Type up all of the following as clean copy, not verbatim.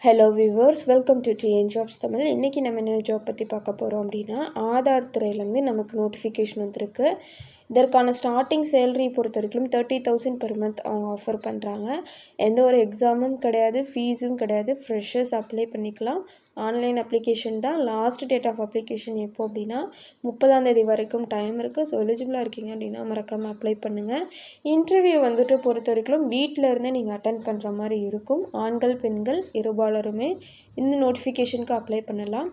Hello viewers, welcome to TN jobs Tamil. இன்றைக்கி நம்ம என்ன ஜாப் பற்றி பார்க்க போகிறோம் அப்படின்னா, ஆதார் துறையிலேருந்து நமக்கு நோட்டிஃபிகேஷன் வந்திருக்கு. இதற்கான ஸ்டார்டிங் சேலரி பொறுத்த வரைக்கும் 30,000 பெர் மந்த் அவங்க ஆஃபர் பண்ணுறாங்க. எந்த ஒரு எக்ஸாமும் கிடையாது, ஃபீஸும் கிடையாது. ஃப்ரெஷர்ஸ் அப்ளை பண்ணிக்கலாம். ஆன்லைன் அப்ளிகேஷன் தான். லாஸ்ட் டேட் ஆஃப் அப்ளிகேஷன் எப்போ அப்படின்னா 30ஆம் தேதி வரைக்கும் டைம் இருக்குது. ஸோ எலிஜிபிளாக இருக்கீங்க அப்படின்னா மறக்காமல் அப்ளை பண்ணுங்கள். இன்டர்வியூ பொறுத்த வரைக்கும் வீட்டில் இருந்தே நீங்கள் அட்டன் பண்ணுற மாதிரி இருக்கும். ஆண்கள் பெண்கள் இருபாலருமே இந்த நோட்டிஃபிகேஷனுக்கு அப்ளை பண்ணலாம்.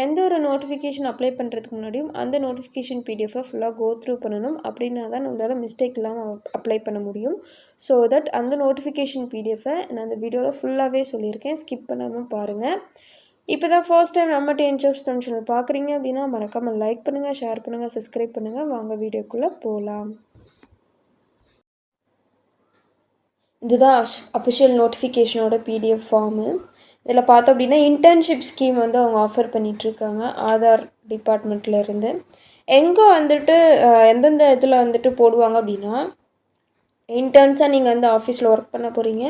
எந்த ஒரு நோட்டிஃபிகேஷன் அப்ளை பண்ணுறதுக்கு முன்னாடியும் அந்த நோட்டிஃபிகேஷன் பிடிஎஃபை ஃபுல்லாக கோ த்ரூ பண்ணணும். அப்படின்னா தான் நம்மளால் மிஸ்டேக் இல்லாமல் அப்ளை பண்ண முடியும். ஸோ தட் அந்த நோட்டிஃபிகேஷன் பிடிஎஃபை நான் அந்த வீடியோவில் ஃபுல்லாகவே சொல்லியிருக்கேன், ஸ்கிப் பண்ணாமல் பாருங்கள். இப்போ தான் ஃபர்ஸ்ட் டைம் நம்ம டிஎன் ஜாப்ஸ் தமிழ் சேனல் பார்க்குறீங்க அப்படின்னா மறக்காமல் லைக் பண்ணுங்கள், ஷேர் பண்ணுங்கள், சப்ஸ்கிரைப் பண்ணுங்கள். வாங்க வீடியோக்குள்ளே போகலாம். இதுதான் அஃபிஷியல் நோட்டிஃபிகேஷனோட பிடிஎஃப் ஃபார்மு. இதில் பார்த்தோம் அப்படின்னா இன்டர்ன்ஷிப் ஸ்கீம் அவங்க ஆஃபர் பண்ணிகிட்ருக்காங்க ஆதார் டிபார்ட்மெண்ட்லேருந்து. எங்கே எந்தெந்த இதில் போடுவாங்க அப்படின்னா, இன்டர்ன்ஸாக நீங்கள் ஆஃபீஸில் ஒர்க் பண்ண போகிறீங்க.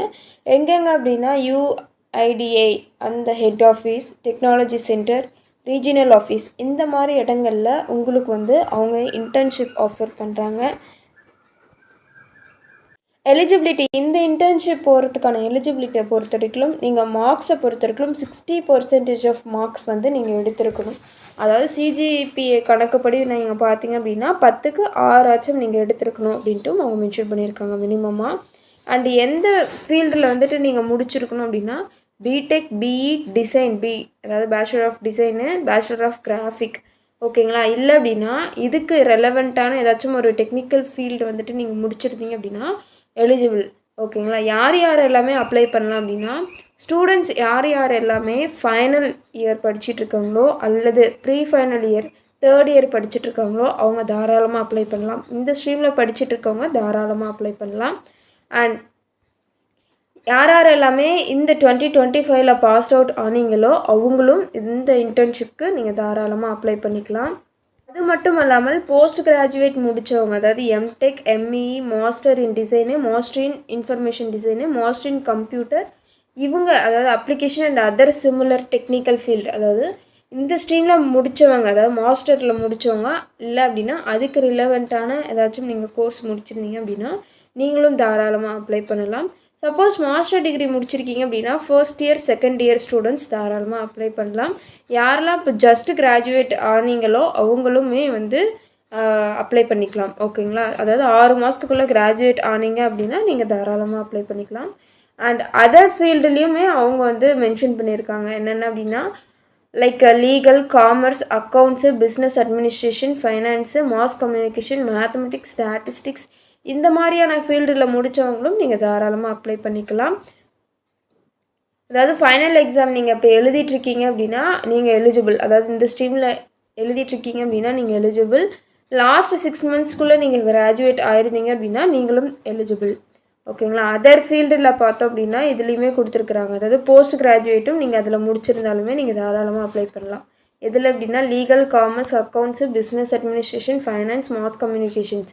எங்கெங்கே அப்படின்னா UIDAI அந்த head office, technology centre, regional office, இந்த மாதிரி இடங்களில் உங்களுக்கு அவங்க இன்டர்ன்ஷிப் ஆஃபர் பண்ணுறாங்க. எலிஜிபிலிட்டி, இந்த இன்டர்ன்ஷிப் போகிறதுக்கான எலிஜிபிலிட்டியை பொறுத்த வரைக்கும் நீங்கள் மார்க்ஸை பொறுத்த வரைக்கும் 60% ஆஃப் மார்க்ஸ் நீங்கள் எடுத்திருக்கணும். அதாவது சிஜிபிஏ கணக்குப்படி நீங்கள் பார்த்தீங்க அப்படின்னா 10க்கு 6 நீங்கள் எடுத்திருக்கணும் அப்படின்ட்டு அவங்க மென்ஷன் பண்ணியிருக்காங்க மினிமமாக. அண்டு எந்த ஃபீல்டில் நீங்கள் முடிச்சிருக்கணும் அப்படின்னா பிடெக், பிஇ, டிசைன், அதாவது bachelor of design, bachelor of graphic, ஓகேங்களா. இல்லை அப்படின்னா இதுக்கு ரெலவெண்ட்டான ஏதாச்சும் ஒரு டெக்னிக்கல் ஃபீல்டு நீங்கள் முடிச்சிருந்தீங்க அப்படின்னா எலிஜிபிள், ஓகேங்களா. யார் எல்லாமே அப்ளை பண்ணலாம் அப்படின்னா, ஸ்டூடெண்ட்ஸ் யார் எல்லாமே ஃபைனல் இயர் படிச்சுட்ருக்காங்களோ அல்லது pre final year 3rd year படிச்சுட்ருக்காங்களோ அவங்க தாராளமாக அப்ளை பண்ணலாம். இந்த ஸ்ட்ரீமில் படிச்சுட்ருக்கவங்க தாராளமாக அப்ளை பண்ணலாம். அண்ட் யார் எல்லாமே இந்த 2025 பாஸ் அவுட் ஆனீங்களோ அவங்களும் இந்த இன்டர்ன்ஷிப்க்கு நீங்கள் தாராளமாக அப்ளை பண்ணிக்கலாம். அது மட்டும் இல்லாமல் போஸ்ட் கிராஜுவேட் முடித்தவங்க, அதாவது M Tech, M E, master in design, master in information design, master in computer, இவங்க அதாவது application and other similar technical field, அதாவது இந்த ஸ்ட்ரீமில் முடித்தவங்க, அதாவது மாஸ்டரில் முடித்தவங்க இல்லை அப்படின்னா அதுக்கு ரிலவெண்ட்டான ஏதாச்சும் நீங்கள் கோர்ஸ் முடிச்சிருந்தீங்க அப்படின்னா நீங்களும் தாராளமாக அப்ளை பண்ணலாம். சப்போஸ் மாஸ்டர் டிகிரி முடிச்சிருக்கீங்க அப்படின்னா 1st year 2nd year students தாராளமாக அப்ளை பண்ணலாம். யாரெல்லாம் இப்போ ஜஸ்ட் கிராஜுவேட் ஆனீங்களோ அவங்களுமே அப்ளை பண்ணிக்கலாம், ஓகேங்களா. அதாவது 6 மாதத்துக்குள்ளே கிராஜுவேட் ஆனீங்க அப்படின்னா நீங்கள் தாராளமாக அப்ளை பண்ணிக்கலாம். அண்ட் அதர் ஃபீல்டுலேயுமே அவங்க மென்ஷன் பண்ணியிருக்காங்க என்னென்ன அப்படின்னா, like legal, commerce, accounts, business administration, finance, mass communication, mathematics, statistics, இந்த மாதிரியான ஃபீல்டில் முடித்தவங்களும் நீங்கள் தாராளமாக அப்ளை பண்ணிக்கலாம். அதாவது ஃபைனல் எக்ஸாம் நீங்கள் இப்போ எழுதிட்டுருக்கீங்க அப்படின்னா நீங்கள் எலிஜிபிள், அதாவது இந்த ஸ்ட்ரீமில் எழுதிட்டுருக்கீங்க அப்படின்னா நீங்கள் எலிஜிபிள். லாஸ்ட் 6 மந்த்ஸ்க்குள்ளே நீங்கள் கிராஜுவேட் ஆயிருந்தீங்க அப்படின்னா நீங்களும் எலிஜிபிள், ஓகேங்களா. அதர் ஃபீல்டில் பார்த்தோம் அப்படின்னா இதுலேயுமே கொடுத்துருக்குறாங்க. அதாவது போஸ்ட் கிராஜுவேட்டும் நீங்கள் அதில் முடிச்சிருந்தாலுமே நீங்கள் தாராளமாக அப்ளை பண்ணலாம். எதில் அப்படின்னா legal, commerce, accounts, business administration, finance, mass communications,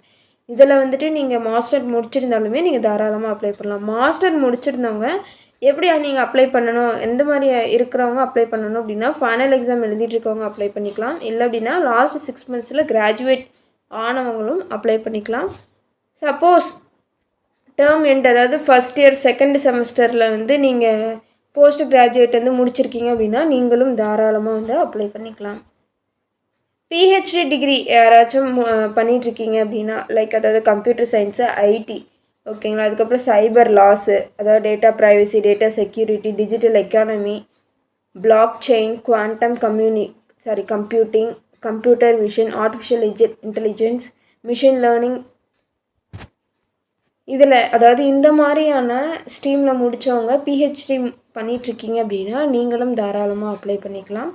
இதில் நீங்கள் மாஸ்டர் முடிச்சிருந்தாலுமே நீங்கள் தாராளமாக அப்ளை பண்ணலாம். மாஸ்டர் முடிச்சிருந்தவங்க எப்படி நீங்கள் அப்ளை பண்ணணும், எந்த மாதிரி இருக்கிறவங்க அப்ளை பண்ணணும் அப்படின்னா ஃபைனல் எக்ஸாம் எழுதிட்டுருக்கவங்க அப்ளை பண்ணிக்கலாம். இல்லை அப்படின்னா லாஸ்ட் 6 மந்த்ஸில் கிராஜுவேட் ஆனவங்களும் அப்ளை பண்ணிக்கலாம். சப்போஸ் டேர்ம் எண்ட், அதாவது 1st இயர் 2nd செமஸ்டரில் நீங்கள் போஸ்ட் கிராஜுவேட் முடிச்சிருக்கீங்க அப்படின்னா நீங்களும் தாராளமாக அப்ளை பண்ணிக்கலாம். பிஹெச்டி டிகிரி யாராச்சும் பண்ணிகிட்ருக்கீங்க அப்படின்னா லைக் அதாவது கம்ப்யூட்டர் சயின்ஸு, ஐடி, ஓகேங்களா. அதுக்கப்புறம் சைபர் லாஸு, அதாவது data privacy, data security, digital economy, block chain, quantum computing, computer vision, artificial intelligence, machine learning, இதில் அதாவது இந்த மாதிரியான ஸ்ட்ரீமில் முடித்தவங்க பிஹெச்டி பண்ணிகிட்ருக்கீங்க அப்படின்னா நீங்களும் தாராளமாக அப்ளை பண்ணிக்கலாம்.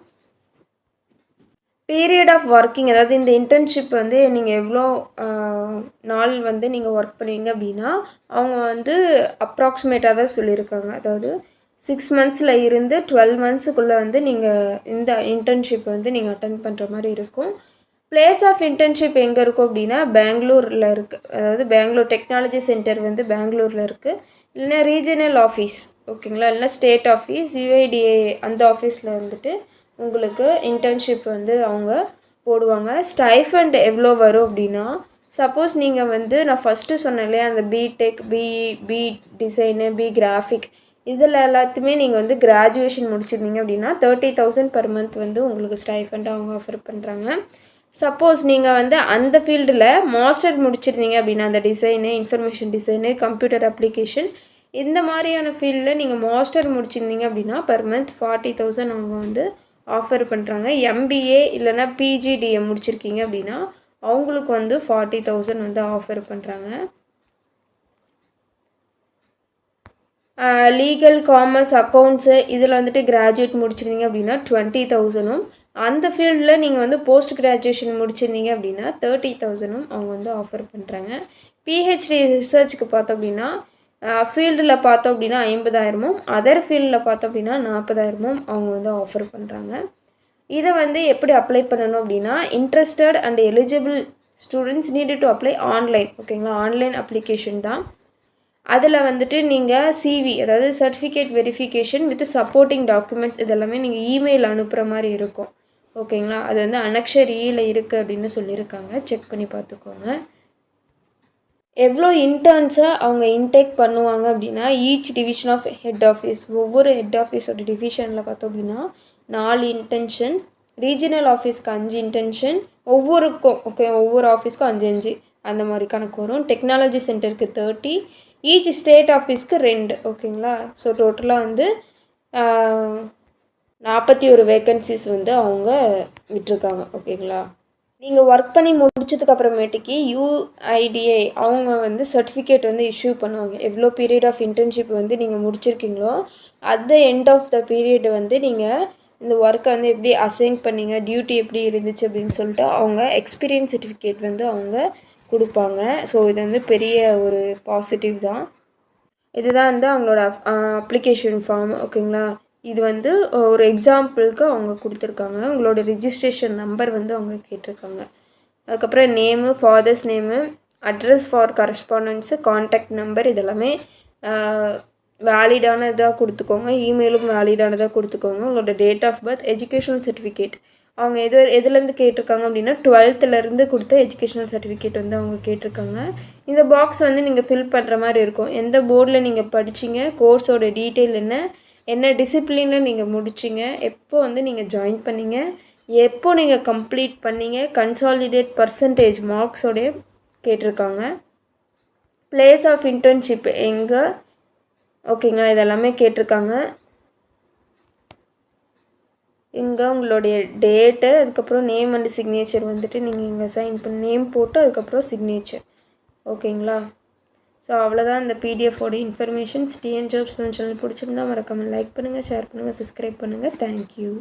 பீரியட் ஆஃப் ஒர்க்கிங், அதாவது இந்த இன்டர்ன்ஷிப் நீங்கள் எவ்வளோ நாள் நீங்கள் ஒர்க் பண்ணுவீங்க அப்படின்னா அவங்க அப்ராக்சிமேட்டாக தான் சொல்லியிருக்காங்க. அதாவது 6 மந்த்ஸில் இருந்து 12 மந்த்ஸுக்குள்ளே நீங்கள் இந்த இன்டர்ன்ஷிப் நீங்கள் அட்டன் பண்ணுற மாதிரி இருக்கும். பிளேஸ் ஆஃப் இன்டர்ன்ஷிப் எங்கே இருக்கும் அப்படின்னா பெங்களூரில் இருக்குது. அதாவது பெங்களூர் டெக்னாலஜி சென்டர் பெங்களூரில் இருக்குது. இல்லைனா ரீஜனல் ஆஃபீஸ் ஓகேங்களா, இல்லைனா ஸ்டேட் ஆஃபீஸ் UIDAI அந்த ஆஃபீஸில் வந்துட்டு உங்களுக்கு இன்டர்ன்ஷிப் வந்து அவங்க போடுவாங்க. ஸ்டைஃபண்ட் எவ்வளோ வரும் அப்படின்னா, சப்போஸ் நீங்கள் வந்து நான் ஃபஸ்ட்டு சொன்னேன் இல்லையா, அந்த BTech, B design, B graphic இதில் எல்லாத்துமே நீங்கள் வந்து கிராஜுவேஷன் முடிச்சிருந்தீங்க அப்படின்னா 30,000 per month வந்து உங்களுக்கு ஸ்டைஃபண்ட் அவங்க ஆஃபர் பண்ணுறாங்க. சப்போஸ் நீங்கள் வந்து அந்த ஃபீல்டில் மாஸ்டர் முடிச்சிருந்தீங்க அப்படின்னா, அந்த design, information design, computer application இந்த மாதிரியான ஃபீல்டில் நீங்கள் மாஸ்டர் முடிச்சிருந்தீங்க அப்படின்னா per month 40,000 அவங்க வந்து ஆஃபர் பண்ணுறாங்க. MBA இல்லைனா PGDM முடிச்சிருக்கீங்க அப்படின்னா அவங்களுக்கு வந்து 40,000 வந்து ஆஃபர் பண்ணுறாங்க. லீகல், காமர்ஸ், அக்கௌண்ட்ஸு இதில் வந்துட்டு கிராஜுவேட் முடிச்சிருந்தீங்க அப்படின்னா 20,000ம், அந்த ஃபீல்டில் நீங்கள் வந்து போஸ்ட் கிராஜுவேஷன் முடிச்சிருந்தீங்க அப்படின்னா 30,000ம் அவங்க வந்து ஆஃபர் பண்ணுறாங்க. PhD ரிசர்ச்சுக்கு பார்த்தோம் அப்படின்னா ஃபீல்டில் பார்த்தோம் அப்படின்னா 50,000ம், அதர் ஃபீல்டில் பார்த்தோம் அப்படின்னா 40,000ம் அவங்க வந்து ஆஃபர் பண்ணுறாங்க. இதை வந்து எப்படி அப்ளை பண்ணணும் அப்படின்னா, interested and eligible students needed to apply online ஓகேங்களா, ஆன்லைன் அப்ளிகேஷன் தான். அதில் வந்துட்டு நீங்கள் CV அதாவது certificate verification with supporting documents இதெல்லாமே நீங்கள் இமெயில் அனுப்புகிற மாதிரி இருக்கும் ஓகேங்களா. அது வந்து அனக்ஷர் ஈயில் இருக்குது அப்படின்னு சொல்லியிருக்காங்க, செக் பண்ணி பார்த்துக்கோங்க. எவ்வளோ இன்டர்ன்ஸை அவங்க இன்டேக் பண்ணுவாங்க அப்படின்னா, each division of head office ஒவ்வொரு ஹெட் ஆஃபீஸோட டிவிஷனில் பார்த்தோம் அப்படின்னா 4 இன்டென்ஷன், ரீஜனல் ஆஃபீஸ்க்கு 5 இன்டென்ஷன், ஒவ்வொரு ஆஃபீஸ்க்கும் 5 அந்த மாதிரி கணக்கு வரும். டெக்னாலஜி சென்டருக்கு 30, ஈச் ஸ்டேட் ஆஃபீஸ்க்கு 2 ஓகேங்களா. ஸோ டோட்டலாக வந்து 41 வேக்கன்சிஸ் வந்து அவங்க விட்டுருக்காங்க ஓகேங்களா. நீங்கள் ஒர்க் பண்ணி முடிச்சதுக்கு அப்புறமேட்டுக்கு UIDAI அவங்க வந்து சர்டிஃபிகேட் வந்து இஷ்யூ பண்ணுவாங்க. எவ்வளோ பீரியட் ஆஃப் இன்டர்ன்ஷிப் வந்து நீங்கள் முடிச்சிருக்கீங்களோ at the end of the period வந்து நீங்கள் இந்த ஒர்க்கை வந்து எப்படி அசைன் பண்ணீங்க, டியூட்டி எப்படி இருந்துச்சு அப்படின்னு சொல்லிட்டு அவங்க எக்ஸ்பீரியன்ஸ் சர்டிஃபிகேட் வந்து அவங்க கொடுப்பாங்க. ஸோ இது வந்து பெரிய ஒரு பாசிட்டிவ் தான். இதுதான் வந்து அவங்களோட அப்ளிகேஷன் ஃபார்ம் ஓகேங்களா. இது வந்து ஒரு எக்ஸாம்பிளுக்கு அவங்க கொடுத்துருக்காங்க. உங்களோட ரிஜிஸ்ட்ரேஷன் நம்பர் வந்து அவங்க கேட்டிருக்காங்க. அதுக்கப்புறம் name, father's name, address for correspondence, contact number இதெல்லாமே வேலிடானதாக கொடுத்துக்கோங்க. இமெயிலும் வேலிடானதாக கொடுத்துக்கோங்க. உங்களோட date of birth, educational certificate அவங்க எதுலேருந்து கேட்டிருக்காங்க அப்படின்னா 12th கொடுத்த எஜுகேஷனல் சர்டிஃபிகேட் வந்து அவங்க கேட்டிருக்காங்க. இந்த பாக்ஸ் வந்து நீங்கள் ஃபில் பண்ணுற மாதிரி இருக்கும். எந்த போர்டில் நீங்கள் படிச்சிங்க, கோர்ஸோட டீட்டெயில் என்ன டிசிப்ளினில் நீங்கள் முடிச்சிங்க, எப்போ வந்து நீங்கள் ஜாயின் பண்ணிங்க, எப்போ நீங்கள் கம்ப்ளீட் பண்ணிங்க, கன்சாலிடேட் பர்சன்டேஜ் மார்க்ஸோடைய கேட்டிருக்காங்க. பிளேஸ் ஆஃப் இன்டர்ன்ஷிப் எங்கே ஓகேங்களா இதெல்லாமே கேட்டிருக்காங்க. இங்கே உங்களுடைய டேட்டு, அதுக்கப்புறம் நேம் அண்ட் சிக்னேச்சர் வந்துட்டு நீங்கள் இங்கே சைன் பண்ணி நேம் போட்டு அதுக்கப்புறம் சிக்னேச்சர் ஓகேங்களா. ஸோ அவ்வளோதான் இந்த PDF-ஓட இன்ஃபர்மேஷன்ஸ். TN Jobs சேனல் பிடிச்சிருந்தா மறக்காமல் லைக் பண்ணுங்கள், ஷேர் பண்ணுங்கள், சப்ஸ்கிரைப் பண்ணுங்கள். தேங்க்யூ.